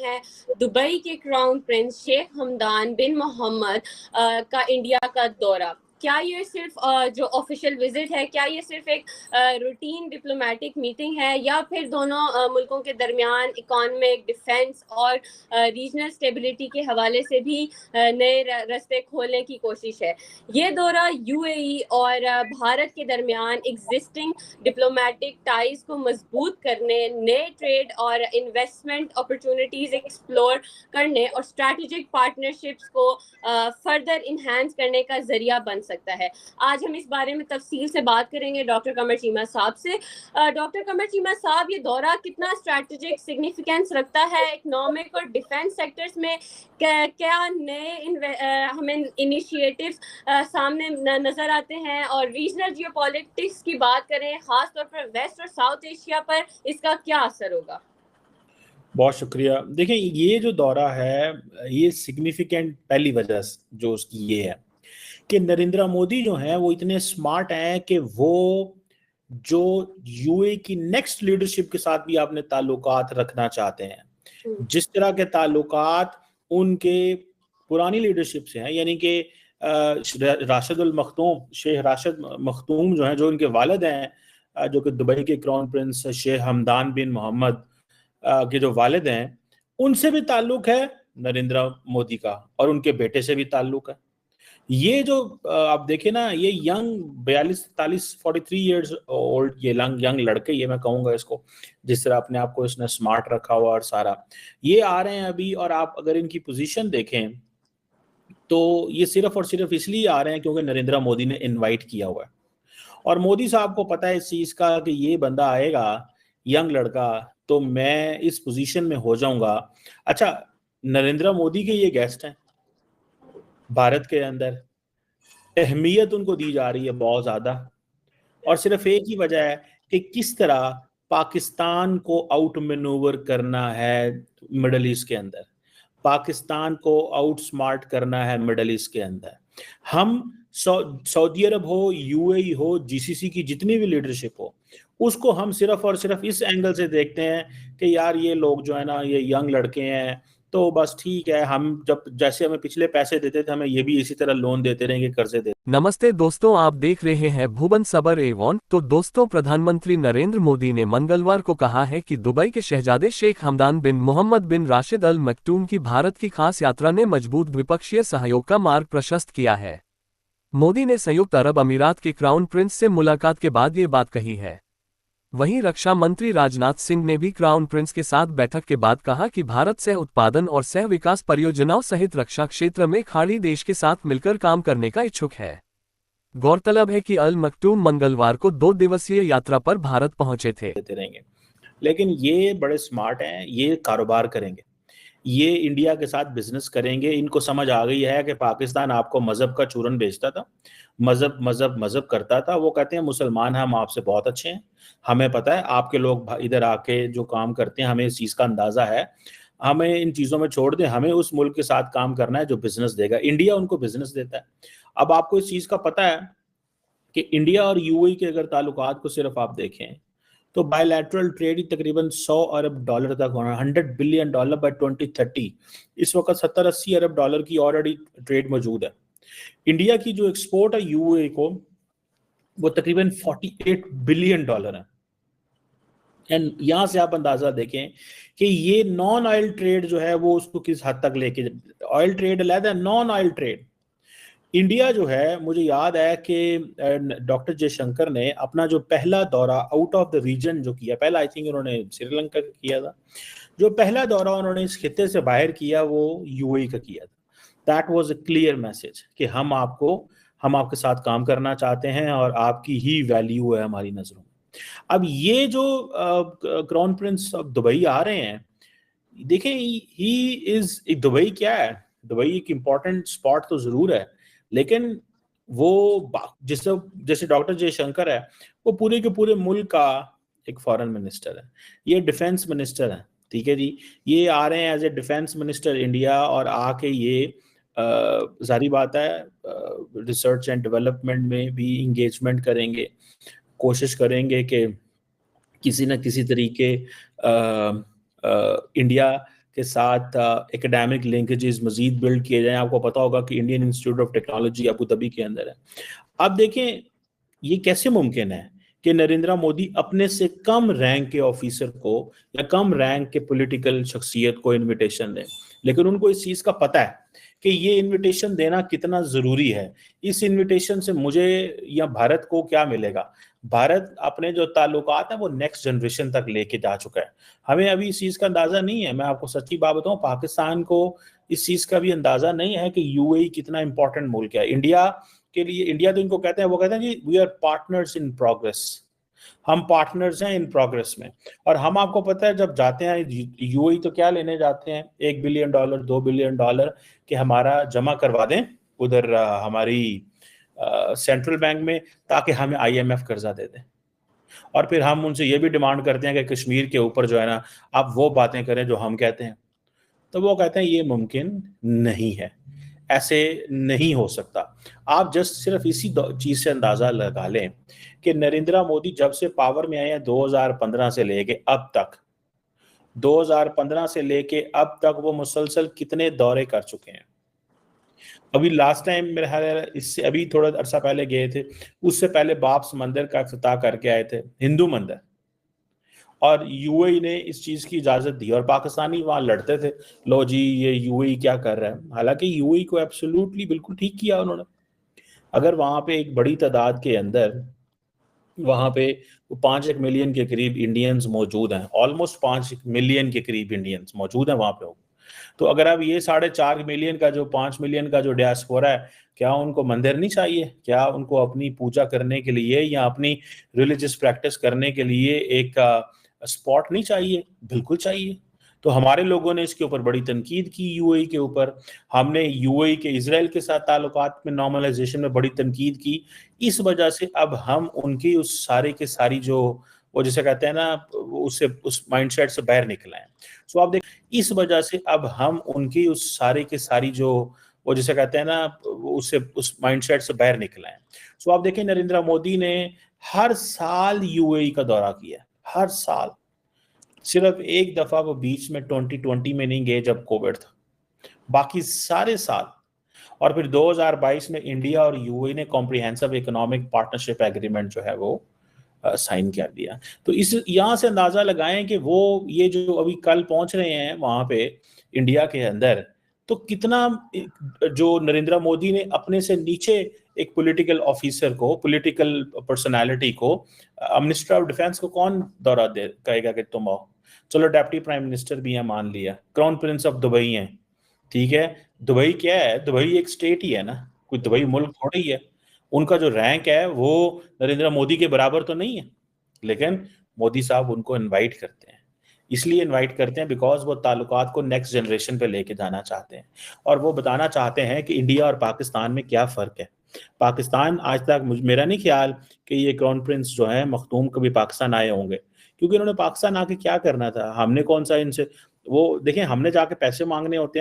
हैं दुबई के crown prince Sheikh Hamdan बिन मोहम्मद का इंडिया का दौरा। क्या ये सिर्फ जो ऑफिशियल विजिट है, क्या ये सिर्फ एक रूटीन डिप्लोमेटिक मीटिंग है, या फिर दोनों मुल्कों के दरमियान इकोनॉमिक, डिफेंस और रीजनल स्टेबिलिटी के हवाले से भी नए रास्ते खोलने की कोशिश है? ये दौरा यूएई और भारत के दरमियान एग्जिस्टिंग डिप्लोमेटिक टाइज को मजबूत करने, नए ट्रेड और इन्वेस्टमेंट अपॉर्चुनिटीज एक्सप्लोर करने और स्ट्रैटेजिक पार्टनरशिप्स को फर्दर इन्हांस करने का जरिया बन सकता है। आज हम इस बारे में तफसील से बात करेंगे डॉक्टर कमर चीमा साहब से। डॉक्टर कमर चीमा साहब, ये दौरा कितना स्ट्रैटेजिक सिग्निफिकेंस रखता है इकोनॉमिक और डिफेंस सेक्टर्स में? क्या नए हमें इनिशिएटिव्स सामने नजर आते हैं? और रीजनल जियोपॉलिटिक्स की बात करें, खास तौर पर वेस्ट और साउथ एशिया पर इसका क्या असर होगा? बहुत शुक्रिया। देखिए, ये जो दौरा है ये सिग्निफिकेंट पहली वजह जो उसकी ये है कि नरेंद्र मोदी जो हैं वो इतने स्मार्ट हैं कि वो जो यूए की नेक्स्ट लीडरशिप के साथ भी आपने ताल्लुकात रखना चाहते हैं, जिस तरह के ताल्लुकात उनके पुरानी लीडरशिप से हैं, यानी कि राशिदुल मखतूम, शेख राशिद मखतूम जो हैं, जो उनके वालिद हैं, जो कि दुबई के क्राउन प्रिंस शेख हमदान बिन मोहम्मद के जो वालिद हैं, उनसे भी ताल्लुक है नरेंद्र मोदी का, और उनके बेटे से भी ताल्लुक है। ये जो आप देखें ना, ये यंग 43 ईयर्स ओल्ड ये यंग लड़के, ये मैं कहूँगा इसको, जिस तरह अपने आप को इसने स्मार्ट रखा हुआ और सारा, ये आ रहे हैं अभी। और आप अगर इनकी पोजीशन देखें तो ये सिर्फ और सिर्फ इसलिए आ रहे हैं क्योंकि नरेंद्र मोदी ने इनवाइट किया हुआ है, और मोदी साहब को पता है इस चीज़ का कि ये बंदा आएगा, यंग लड़का, तो मैं इस पोजीशन में हो जाऊंगा। अच्छा, नरेंद्र मोदी के ये गेस्ट हैं, भारत के अंदर अहमियत उनको दी जा रही है बहुत ज़्यादा, और सिर्फ एक ही वजह है कि किस तरह पाकिस्तान को आउट मैनूवर करना है मिडल ईस्ट के अंदर, पाकिस्तान को आउट स्मार्ट करना है मिडल ईस्ट के अंदर। हम सऊदी अरब हो, यूएई हो, जीसीसी की जितनी भी लीडरशिप हो, उसको हम सिर्फ और सिर्फ इस एंगल से देखते हैं कि यार ये लोग जो है ना, ये यंग लड़के हैं, तो बस ठीक है, हम जब जैसे हमें पिछले पैसे देते थे, हमें ये भी इसी तरह लोन देते रहेंगे, कर्जे देते। नमस्ते दोस्तों, आप देख रहे हैं भुवन सबर एवं। तो दोस्तों, प्रधानमंत्री नरेंद्र मोदी ने मंगलवार को कहा है कि दुबई के शहजादे शेख हमदान बिन मोहम्मद बिन राशिद अल मक्तूम की भारत की खास यात्रा ने मजबूत द्विपक्षीय सहयोग का मार्ग प्रशस्त किया है। मोदी ने संयुक्त अरब अमीरात के क्राउन प्रिंस से मुलाकात के बाद ये बात कही है। वहीं रक्षा मंत्री राजनाथ सिंह ने भी क्राउन प्रिंस के साथ बैठक के बाद कहा कि भारत सह उत्पादन और सह विकास परियोजनाओं सहित रक्षा क्षेत्र में खाड़ी देश के साथ मिलकर काम करने का इच्छुक है। गौरतलब है कि अल मक्तूम मंगलवार को 2 दिवसीय यात्रा पर भारत पहुंचे थे। लेकिन ये बड़े स्मार्ट हैं, ये कारोबार करेंगे, ये इंडिया के साथ बिजनेस करेंगे। इनको समझ आ गई है कि पाकिस्तान आपको मजहब का चूरन बेचता था, मजहब करता था। वो कहते हैं मुसलमान हम आपसे बहुत अच्छे हैं, हमें पता है आपके लोग इधर आके जो काम करते हैं, हमें इस चीज़ का अंदाज़ा है, हमें इन चीज़ों में छोड़ दें, हमें उस मुल्क के साथ काम करना है जो बिजनेस देगा। इंडिया उनको बिजनेस देता है। अब आपको इस चीज़ का पता है कि इंडिया और यूएई के अगर ताल्लुकात को सिर्फ आप देखें तो बायलैटरल ट्रेड ही तकरीबन 100 अरब डॉलर तक होना, $100 बिलियन बाय 2030। इस वक्त 70-80 अरब डॉलर की ऑलरेडी ट्रेड मौजूद है। इंडिया की जो एक्सपोर्ट है यूएई को, वो तकरीबन $48 बिलियन है। एंड यहां से आप अंदाजा देखें कि ये नॉन ऑयल ट्रेड जो है वो उसको किस हद तक लेके, ऑयल ट्रेड अलग है, नॉन ऑयल ट्रेड। इंडिया जो है, मुझे याद है कि डॉक्टर जयशंकर ने अपना जो पहला दौरा आउट ऑफ द रीजन जो किया, पहला आई थिंक उन्होंने श्रीलंका का किया था, जो पहला दौरा उन्होंने इस खित्ते से बाहर किया वो यूएई का किया था। That was a clear message कि हम आपके साथ काम करना चाहते हैं और आपकी ही वैल्यू है हमारी नजरों में। अब ये जो क्राउन प्रिंस अब दुबई आ रहे हैं, देखें दुबई क्या है, दुबई एक इम्पॉर्टेंट स्पॉट तो जरूर है, लेकिन वो जैसे डॉक्टर जयशंकर है, वो पूरे के पूरे मुल्क का एक फॉरेन मिनिस्टर है, ये डिफेंस मिनिस्टर है, ठीक है जी। ये आ रहे हैं as a defence minister India, और आके ये जारी बात है रिसर्च एंड डेवलपमेंट में भी इंगेजमेंट करेंगे, कोशिश करेंगे कि किसी न किसी तरीके इंडिया के साथ एकेडमिक लिंकेजेस मजीद बिल्ड किए जाएं। आपको पता होगा कि Indian institute of technology Abu Dhabi के अंदर है। अब देखें ये कैसे मुमकिन है कि नरेंद्र मोदी अपने से कम रैंक के ऑफिसर को या कम रैंक के पॉलिटिकल शख्सियत को इनविटेशन दें, लेकिन उनको इस चीज़ का पता है कि ये इनविटेशन देना कितना ज़रूरी है। इस इनविटेशन से मुझे या भारत को क्या मिलेगा? भारत अपने जो ताल्लुकात हैं वो नेक्स्ट जनरेशन तक लेके जा चुका है। हमें अभी इस चीज़ का अंदाज़ा नहीं है। मैं आपको सच्ची बात बताऊं, पाकिस्तान को इस चीज़ का भी अंदाज़ा नहीं है कि यूएई कितना इंपॉर्टेंट मुल्क है इंडिया के लिए। इंडिया तो इनको कहते हैं, वो कहते हैं जी we are partners in progress, हम पार्टनर्स हैं इन प्रोग्रेस में। और हम, आपको पता है, जब जाते हैं यूएई तो क्या लेने जाते हैं? $1 बिलियन $2 बिलियन कि हमारा जमा करवा दें उधर हमारी सेंट्रल बैंक में, ताकि हमें IMF कर्जा दे दें। और फिर हम उनसे ये भी डिमांड करते हैं कि कश्मीर के ऊपर जो है ना, आप वो बातें करें जो हम कहते हैं। तो वो कहते हैं ये मुमकिन नहीं है, ऐसे नहीं हो सकता। आप जस्ट सिर्फ इसी चीज से अंदाजा लगा लें कि नरेंद्र मोदी जब से पावर में आए हैं 2015 से लेके अब तक, 2015 से लेके अब तक वो मुसलसल कितने दौरे कर चुके हैं। अभी लास्ट टाइम मेरे ख्याल है इससे अभी थोड़ा अरसा पहले गए थे, उससे पहले बाप्स मंदिर का इफ्तिताह करके आए थे, हिंदू मंदिर। और यूएई ने इस चीज की इजाजत दी और पाकिस्तानी वहां लड़ते थे, लो जी ये यूएई क्या कर रहा है। हालांकि यूएई को एब्सोल्युटली बिल्कुल ठीक किया उन्होंने। अगर वहां पे एक बड़ी तादाद के अंदर वहां पे 5 मिलियन के करीब इंडियंस मौजूद हैं, ऑलमोस्ट 5 मिलियन के करीब इंडियंस मौजूद हैं वहां पे, तो अगर अब ये 4.5 मिलियन का जो 5 मिलियन का जो डियास्पोरा है, क्या उनको मंदिर नहीं चाहिए? क्या उनको अपनी पूजा करने के लिए या अपनी रिलीजियस प्रैक्टिस करने के लिए एक स्पॉट नहीं चाहिए? बिल्कुल चाहिए। तो हमारे लोगों ने इसके ऊपर बड़ी तनकीद की यूएई के ऊपर। हमने यूएई के इजराइल के साथ ताल्लुकात में नॉर्मलाइजेशन में बड़ी तनकीद की। इस वजह से अब हम उनकी उस सारे के सारी जो वो जिसे कहते हैं ना, उससे उस माइंडसेट से बाहर निकला है। सो आप देख, इस वजह से अब हम उनकी उस सारे के सारी जो वो जिसे कहते हैं ना, उससे उस माइंडसेट से बाहर निकला है। सो आप देखें नरेंद्र मोदी ने हर साल यूएई का दौरा किया, हर साल। सिर्फ एक दफा वो बीच में 2020 में नहीं गए जब कोविड था, बाकी सारे साल। और फिर 2022 में इंडिया और यूएई ने कॉम्प्रिहेंसिव इकोनॉमिक पार्टनरशिप एग्रीमेंट जो है वो साइन कर दिया। तो इस यहाँ से अंदाजा लगाएं कि वो ये जो अभी कल पहुंच रहे हैं वहां पे इंडिया के अंदर, तो कितना जो नरेंद्र मोदी ने अपने से नीचे एक पॉलिटिकल ऑफिसर को, पॉलिटिकल पर्सनालिटी को, मिनिस्टर ऑफ डिफेंस को कौन दौरा दे कहेगा कि तुम आओ? चलो डिप्टी प्राइम मिनिस्टर भी है, मान लिया, क्राउन प्रिंस ऑफ दुबई है, ठीक है। दुबई क्या है? दुबई एक स्टेट ही है ना, कोई दुबई मुल्क थोड़ा ही है। उनका जो रैंक है वो नरेंद्र मोदी के बराबर तो नहीं है, लेकिन मोदी साहब उनको इनवाइट करते हैं। इसलिए इनवाइट करते हैं बिकॉज वो ताल्लुकात को नेक्स्ट जनरेशन पे लेके जाना चाहते हैं और वो बताना चाहते हैं कि इंडिया और पाकिस्तान में क्या फ़र्क है। पाकिस्तान आज तक, मेरा नहीं ख्याल कि ये क्राउन प्रिंस जो है मखदूम कभी पाकिस्तान आए होंगे, क्योंकि उन्होंने पाकिस्तान आके क्या करना था? हमने कौन सा इनसे, वो देखें, हमने जाके पैसे मांगने होते हैं